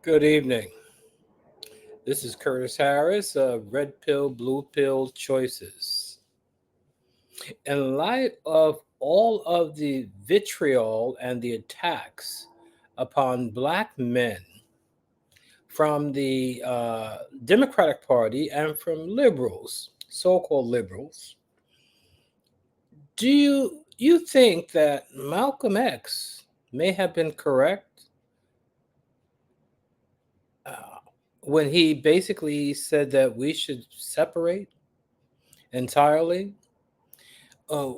Good evening. This is Curtis Harris of Red Pill, Blue Pill Choices. In light of all of the vitriol and the attacks upon black men from the Democratic Party and from liberals, so called liberals, do you think that Malcolm X may have been correct uh, when he basically said that we should separate entirely? uh,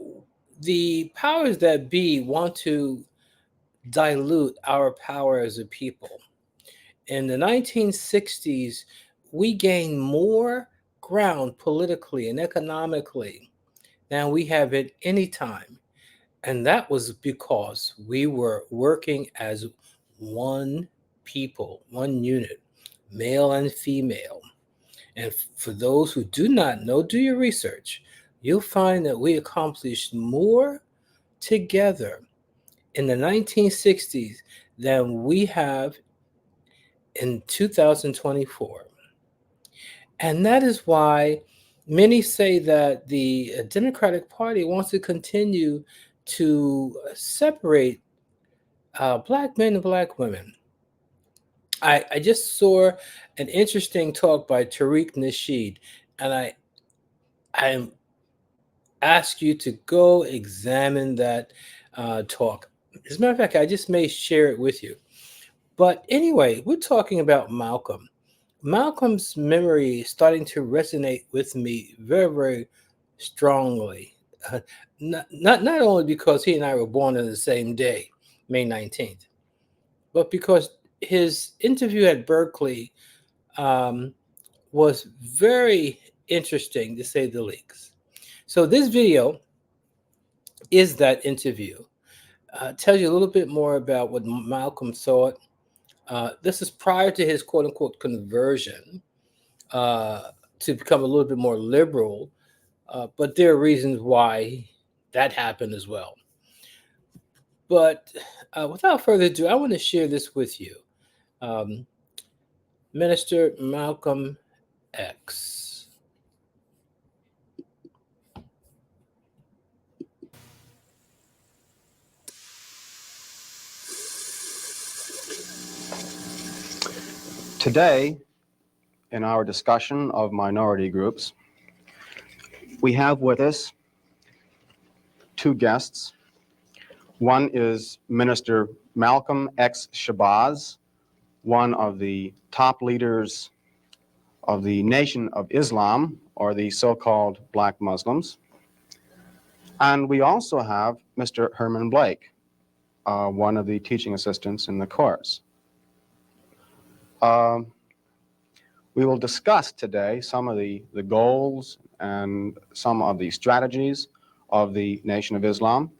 the powers that be want to dilute our power as a people. In the 1960s, we gained more ground politically and economically than we have at any time. And that was because we were working as one people, one unit, male and female. And for those who do not know, do your research. You'll find that we accomplished more together in the 1960s than we have in 2024. And that is why many say that the Democratic Party wants to continue to separate black men and black women. I just saw an interesting talk by Tariq Nasheed, and I ask you to go examine that talk. As a matter of fact, I just may share it with you. But anyway, we're talking about Malcolm. Malcolm's memory is starting to resonate with me very, very strongly. Not only because he and I were born on the same day, May 19th, but because his interview at Berkeley um, was very interesting, to say the least. So, this video is that interview. Tells you a little bit more about what Malcolm thought. This is prior to his quote unquote conversion uh, to become a little bit more liberal, but there are reasons why that happened as well. But without further ado, I want to share this with you. Um, Minister Malcolm X. Today, in our discussion of minority groups, we have with us two guests. One is Minister Malcolm X. Shabazz, one of the top leaders of the Nation of Islam, or the so-called Black Muslims. And we also have Mr. Herman Blake, one of the teaching assistants in the course. We will discuss today some of the goals and some of the strategies of the Nation of Islam.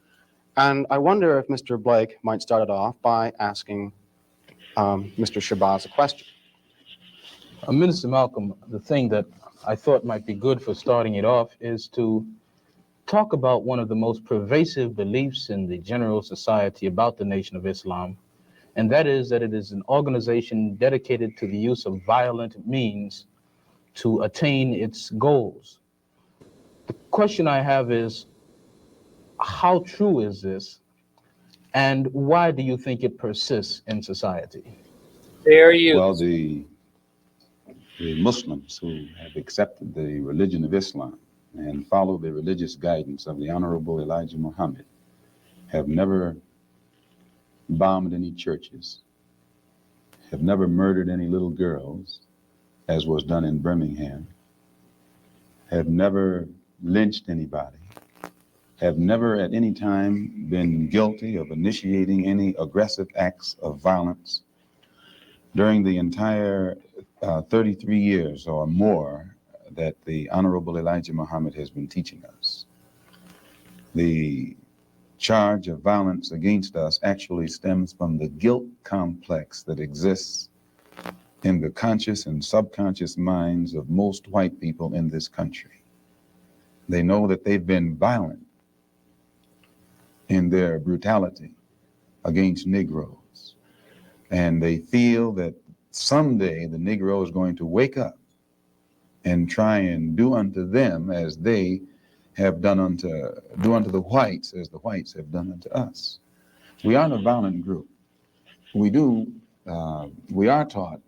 And I wonder if Mr. Blake might start it off by asking Mr. Shabazz a question. Minister Malcolm, the thing that I thought might be good for starting it off is to talk about one of the most pervasive beliefs in the general society about the Nation of Islam, and that is that it is an organization dedicated to the use of violent means to attain its goals. The question I have is, how true is this, and why do you think it persists in society? Fair use. Well, the Muslims who have accepted the religion of Islam and follow the religious guidance of the Honorable Elijah Muhammad have never bombed any churches, have never murdered any little girls, as was done in Birmingham, have never lynched anybody, have never at any time been guilty of initiating any aggressive acts of violence during the entire 33 years or more that the Honorable Elijah Muhammad has been teaching us. The charge of violence against us actually stems from the guilt complex that exists in the conscious and subconscious minds of most white people in this country. They know that they've been violent in their brutality against Negroes, and they feel that someday the Negro is going to wake up and try and do unto them as they have do unto the whites as the whites have done unto us. We aren't a violent group. We are taught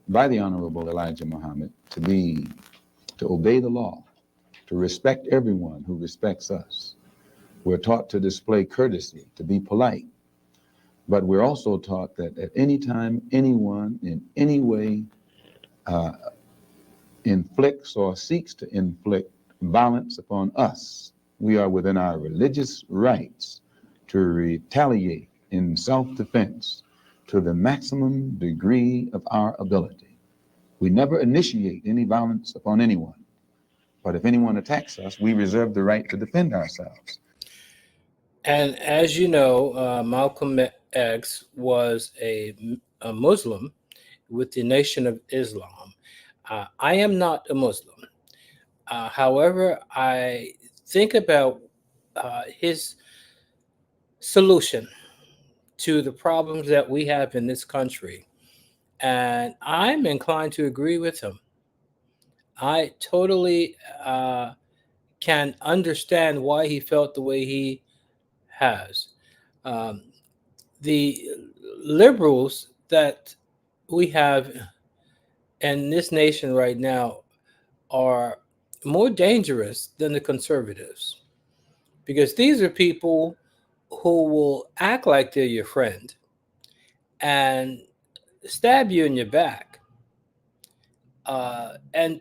by the Honorable Elijah Muhammad to obey the law, to respect everyone who respects us. We're taught to display courtesy, to be polite. But we're also taught that at any time, anyone in any way inflicts or seeks to inflict violence upon us, we are within our religious rights to retaliate in self-defense to the maximum degree of our ability. We never initiate any violence upon anyone, but if anyone attacks us, we reserve the right to defend ourselves. And as you know, Malcolm X was a Muslim with the Nation of Islam. I am not a Muslim. However, I think about his solution to the problems that we have in this country, and I'm inclined to agree with him. I totally can understand why he felt the way he has. Um, the liberals that we have in this nation right now are more dangerous than the conservatives, because these are people who will act like they're your friend and stab you in your back and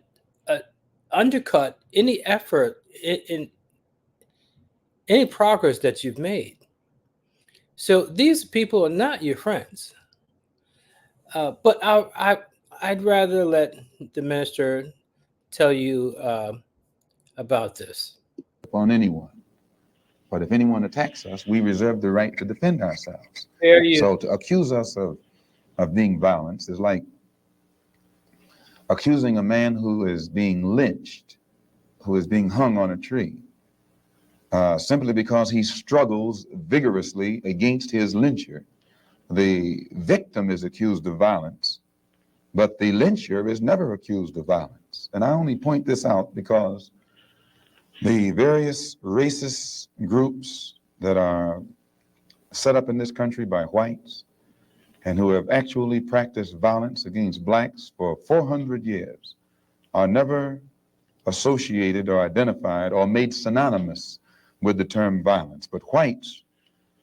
undercut any effort in any progress that you've made. So these people are not your friends. But I'd rather let the minister tell you about this. Upon anyone. But if anyone attacks us, we reserve the right to defend ourselves. Fair use. So to accuse us of being violent is like accusing a man who is being lynched, who is being hung on a tree, simply because he struggles vigorously against his lyncher. The victim is accused of violence, but the lyncher is never accused of violence. And I only point this out because the various racist groups that are set up in this country by whites and who have actually practiced violence against blacks for 400 years are never associated or identified or made synonymous with the term violence. But whites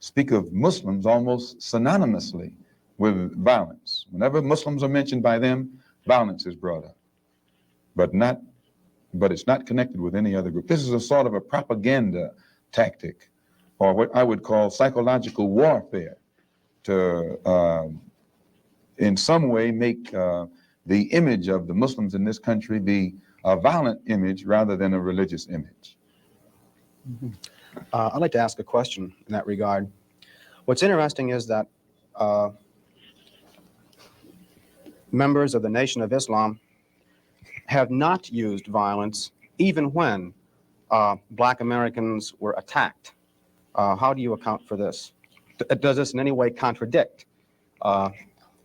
speak of Muslims almost synonymously with violence. Whenever Muslims are mentioned by them, violence is brought up, but it's not connected with any other group. This is a sort of a propaganda tactic, or what I would call psychological warfare, to in some way make the image of the Muslims in this country be a violent image rather than a religious image. Mm-hmm. I'd like to ask a question in that regard. What's interesting is that members of the Nation of Islam have not used violence even when Black Americans were attacked. How do you account for this? Does this in any way contradict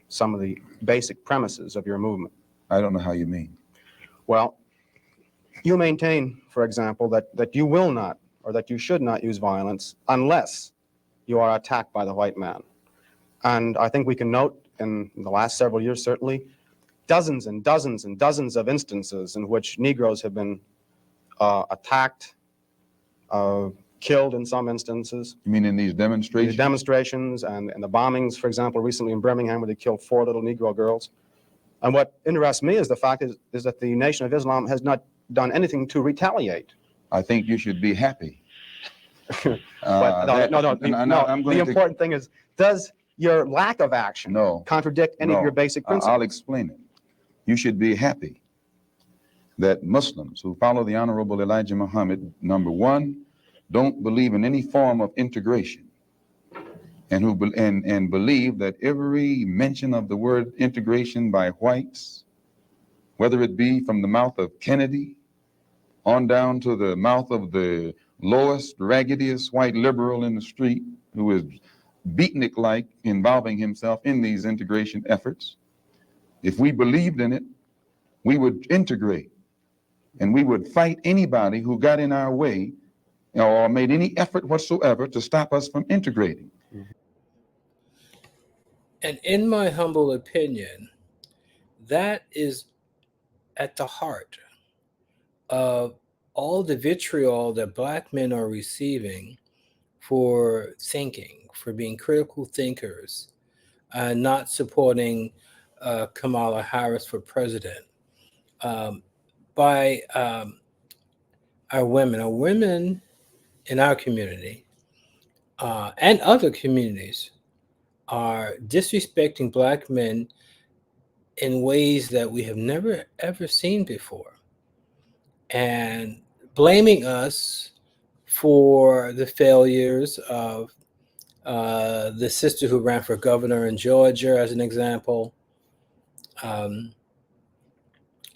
some of the basic premises of your movement? I don't know how you mean. Well, you maintain, for example, that you will not, or that you should not use violence unless you are attacked by the white man. And I think we can note in the last several years, certainly, dozens and dozens and dozens of instances in which Negroes have been attacked, killed in some instances. You mean in these demonstrations? The demonstrations and the bombings, for example, recently in Birmingham, where they killed 4 little Negro girls. And what interests me is the fact is that the Nation of Islam has not done anything to retaliate. I think you should be happy. But the important thing is, does your lack of action contradict any of your basic principles? I'll explain it. You should be happy that Muslims who follow the Honorable Elijah Muhammad, number one, don't believe in any form of integration, and who believe that every mention of the word integration by whites, whether it be from the mouth of Kennedy on down to the mouth of the lowest, raggediest white liberal in the street who is beatnik-like involving himself in these integration efforts, If we believed in it, we would integrate, and we would fight anybody who got in our way or made any effort whatsoever to stop us from integrating. And in my humble opinion, that is at the heart of all the vitriol that Black men are receiving for thinking, for being critical thinkers, not supporting Kamala Harris for president, by our women. Our women in our community and other communities are disrespecting Black men in ways that we have never ever seen before, and blaming us for the failures of the sister who ran for governor in Georgia, as an example. Um,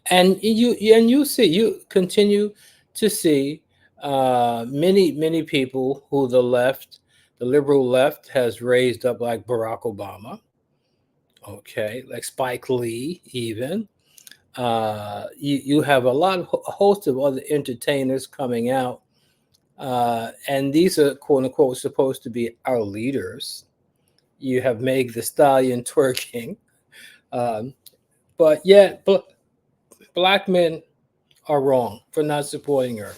and you continue to see many people who the liberal left, has raised up, like Barack Obama, okay, like Spike Lee, even. You have a host of other entertainers coming out, and these are quote unquote supposed to be our leaders. You have Meg the Stallion twerking, um, but yet Black men are wrong for not supporting her.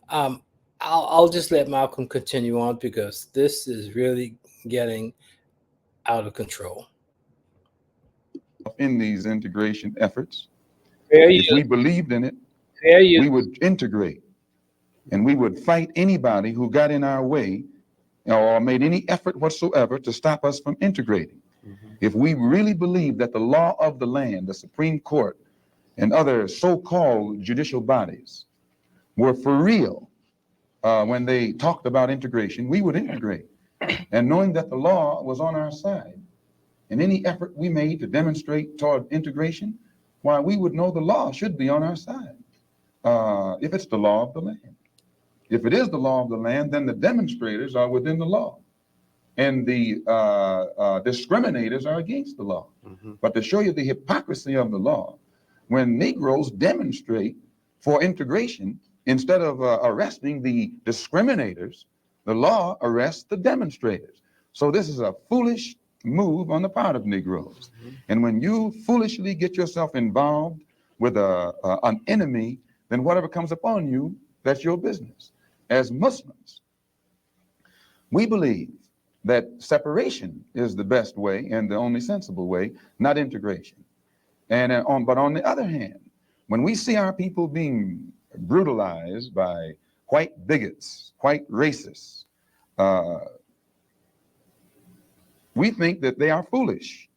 Um, I'll just let Malcolm continue on because this is really getting out of control. In these integration efforts, Fair if we use. believed in it, Fair we use. would integrate, and we would fight anybody who got in our way or made any effort whatsoever to stop us from integrating. If we really believed that the law of the land, the Supreme Court, and other so-called judicial bodies were for real when they talked about integration, we would integrate. And knowing that the law was on our side, and any effort we made to demonstrate toward integration, why, we would know the law should be on our side if it's the law of the land. If it is the law of the land, then the demonstrators are within the law, and the discriminators are against the law. But to show you the hypocrisy of the law, when Negroes demonstrate for integration, instead of arresting the discriminators, the law arrests the demonstrators. So this is a foolish move on the part of Negroes. And when you foolishly get yourself involved with an enemy, then whatever comes upon you, that's your business. As Muslims, we believe that separation is the best way and the only sensible way, not integration. And but on the other hand, when we see our people being brutalized by white bigots, white racists, we think that they are foolish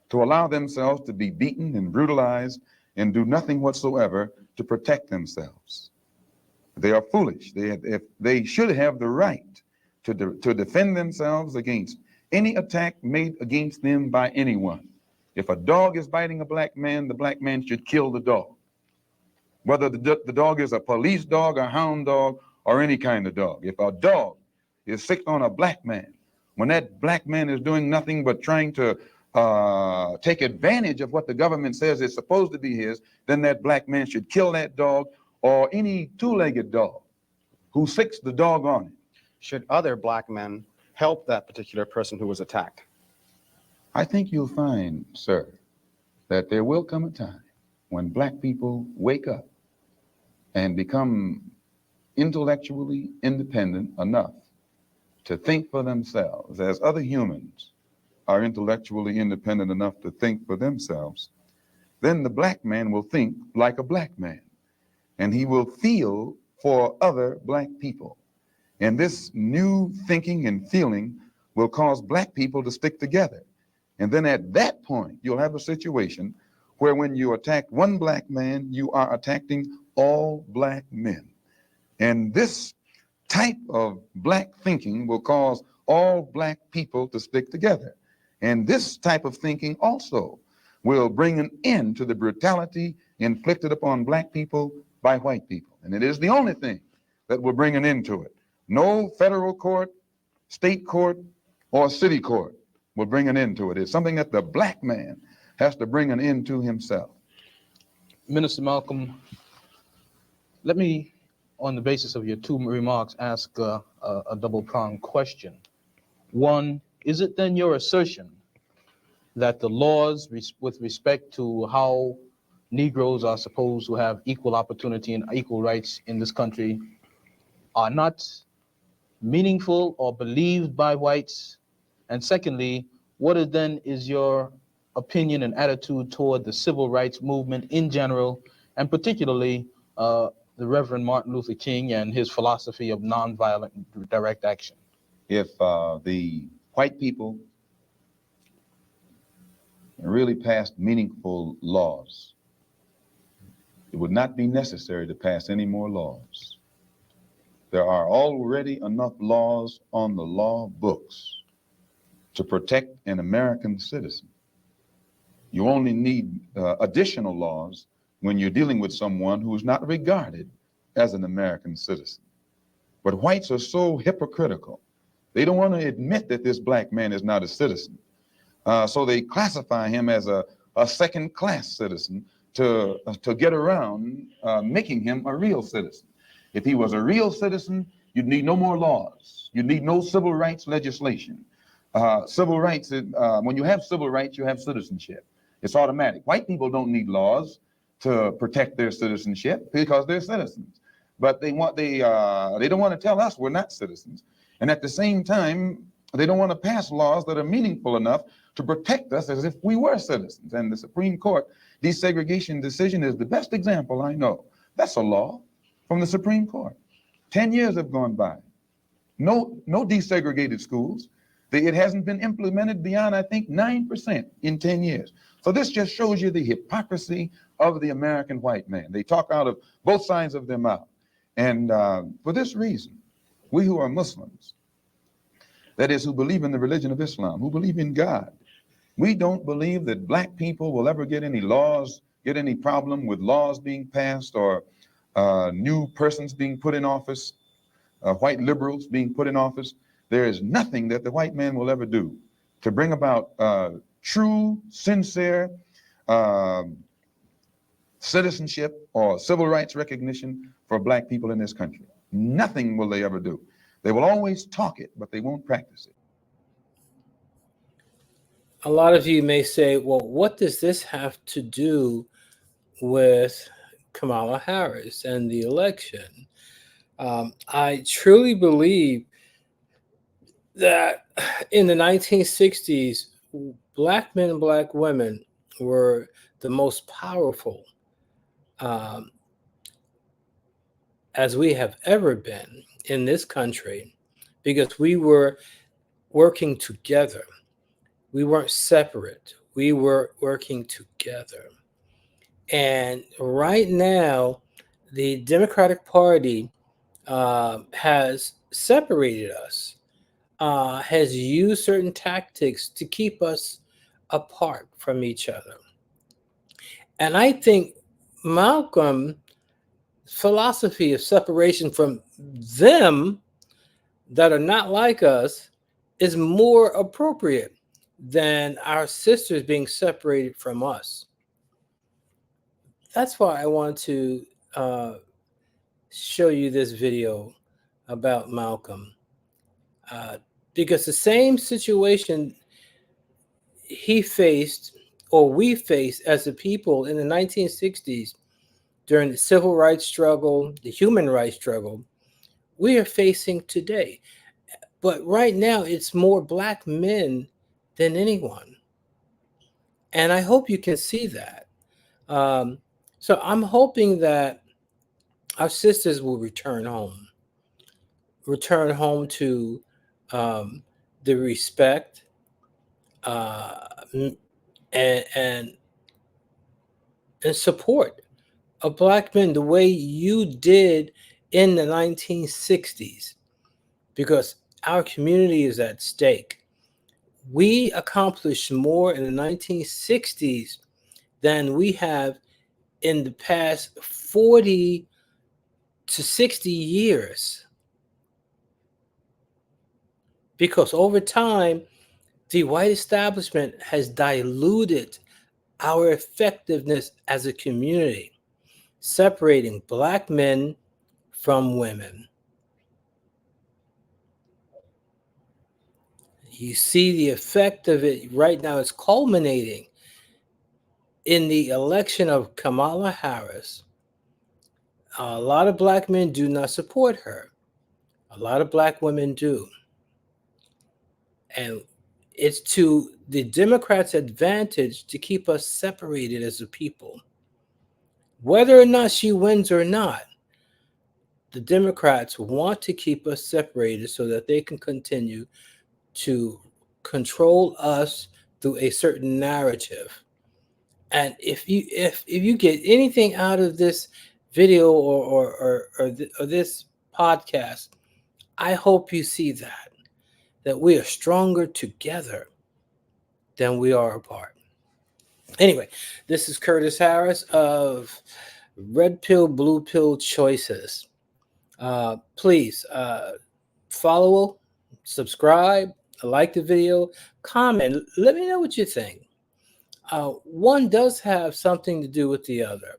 to allow themselves to be beaten and brutalized and do nothing whatsoever to protect themselves. They are foolish. They should have the right to defend themselves against any attack made against them by anyone. If a dog is biting a black man, the black man should kill the dog. Whether the dog is a police dog, a hound dog, or any kind of dog. If a dog is sick on a black man, when that black man is doing nothing but trying to take advantage of what the government says is supposed to be his, then that black man should kill that dog or any two-legged dog who sicks the dog on it. Should other Black men help that particular person who was attacked? I think you'll find, sir, that there will come a time when black people wake up and become intellectually independent enough to think for themselves, as other humans are intellectually independent enough to think for themselves. Then the black man will think like a black man, and he will feel for other black people. And this new thinking and feeling will cause black people to stick together. And then at that point, you'll have a situation where when you attack one black man, you are attacking all black men. And this type of black thinking will cause all black people to stick together. And this type of thinking also will bring an end to the brutality inflicted upon black people by white people. And it is the only thing that will bring an end to it. No federal court, state court, or city court will bring an end to it. It's something that the black man has to bring an end to himself. Minister Malcolm, let me, on the basis of your two remarks, ask a double-pronged question. One, is it then your assertion that the laws with respect to how Negroes are supposed to have equal opportunity and equal rights in this country are not meaningful or believed by whites? And secondly, what is your opinion and attitude toward the civil rights movement in general, and particularly the Reverend Martin Luther King and his philosophy of nonviolent direct action? If the white people really passed meaningful laws, it would not be necessary to pass any more laws. There are already enough laws on the law books to protect an American citizen. You only need additional laws when you're dealing with someone who's not regarded as an American citizen. But whites are so hypocritical. They don't want to admit that this black man is not a citizen. So they classify him as a second-class citizen to get around making him a real citizen. If he was a real citizen, you'd need no more laws. You'd need no civil rights legislation. Civil rights, when you have civil rights, you have citizenship. It's automatic. White people don't need laws to protect their citizenship because they're citizens. But they don't want to tell us we're not citizens. And at the same time, they don't want to pass laws that are meaningful enough to protect us as if we were citizens. And the Supreme Court desegregation decision is the best example I know. That's a law from the Supreme Court. 10 years have gone by. No desegregated schools. It hasn't been implemented beyond, I think, 9% in 10 years. So this just shows you the hypocrisy of the American white man. They talk out of both sides of their mouth. And for this reason, we who are Muslims, that is, who believe in the religion of Islam, who believe in God, we don't believe that black people will ever get any problem with laws being passed or new persons being put in office, white liberals being put in office. There is nothing that the white man will ever do to bring about true, sincere citizenship or civil rights recognition for black people in this country. Nothing will they ever do. They will always talk it, but they won't practice it. A lot of you may say, well, what does this have to do with Kamala Harris and the election? I truly believe that in the 1960s, black men and black women were the most powerful as we have ever been in this country, because we were working together. We weren't separate. We were working together. And right now, the Democratic Party has separated us, has used certain tactics to keep us apart from each other. And I think Malcolm's philosophy of separation from them that are not like us is more appropriate than our sisters being separated from us. That's why I want to show you this video about Malcolm, because the same situation he faced, or we faced as a people in the 1960s during the civil rights struggle, the human rights struggle, we are facing today. But right now, it's more black men than anyone. And I hope you can see that. So I'm hoping that our sisters will return home to the respect and support of black men the way you did in the 1960s, because our community is at stake. We accomplished more in the 1960s than we have in the past 40 to 60 years. Because over time, the white establishment has diluted our effectiveness as a community, separating Black men from women. You see the effect of it right now. It's culminating in the election of Kamala Harris. A lot of Black men do not support her. A lot of Black women do. And it's to the Democrats' advantage to keep us separated as a people. Whether or not she wins or not, the Democrats want to keep us separated so that they can continue to control us through a certain narrative. And if you get anything out of this video or this podcast, I hope you see that we are stronger together than we are apart. Anyway, this is Curtis Harris of Red Pill, Blue Pill Choices. Please follow, subscribe, like the video, comment. Let me know what you think. One does have something to do with the other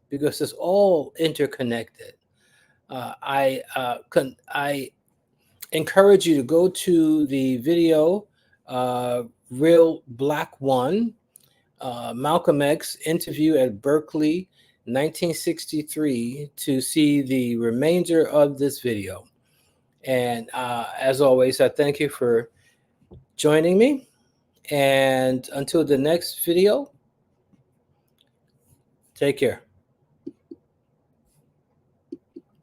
because it's all interconnected. I encourage you to go to the video, Real Black One, Malcolm X interview at Berkeley, 1963, to see the remainder of this video. And as always, I thank you for joining me. And until the next video, take care.